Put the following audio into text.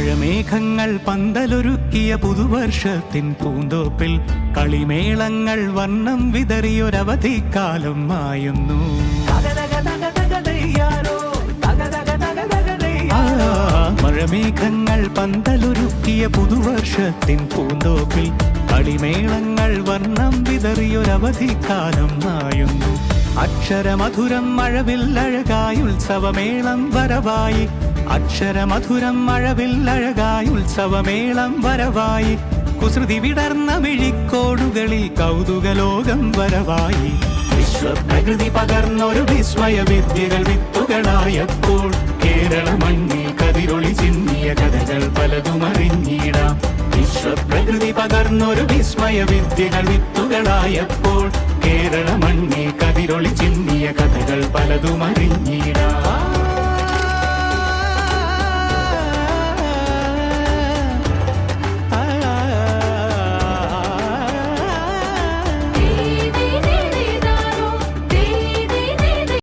മഴമേഘങ്ങൾ പന്തലൊരുക്കിയ പുതുവർഷത്തിൻ പൂന്തോപ്പിൽ കളിമേളങ്ങൾ വർണ്ണം വിതറിയൊരവധിക്കാലം മായുന്നു. മഴമേഘങ്ങൾ പന്തലൊരുക്കിയ പുതുവർഷത്തിൻ പൂന്തോപ്പിൽ കളിമേളങ്ങൾ വർണ്ണം വിതറിയൊരവധിക്കാലം മായുന്നു. അക്ഷരമധുരം മഴവില്ലഴകായി ഉത്സവമേളം വരവായി. അക്ഷരമധുരം മഴവില്ലഴകായി ഉത്സവമേളം വരവായി. കുസൃതി വിടർന്ന മിഴിക്കോടുകളിൽ കൗതുകലോകം വരവായി. വിശ്വപ്രകൃതി പകർന്നൊരു വിസ്മയ വിദ്യകൾ വിത്തുകളായപ്പോൾ കേരള മണ്ണിൽ കതിരൊളി ചിന്നിയ കഥകൾ പലതും അറിഞ്ഞിടാം. വിശ്വപ്രകൃതി പകർന്നൊരു വിസ്മയ വിദ്യകൾ വിത്തുകളായപ്പോൾ കേരള മണ്ണിൽ കതിരൊളി ചിന്നിയ കഥകൾ പലതും അറിഞ്ഞിടാം.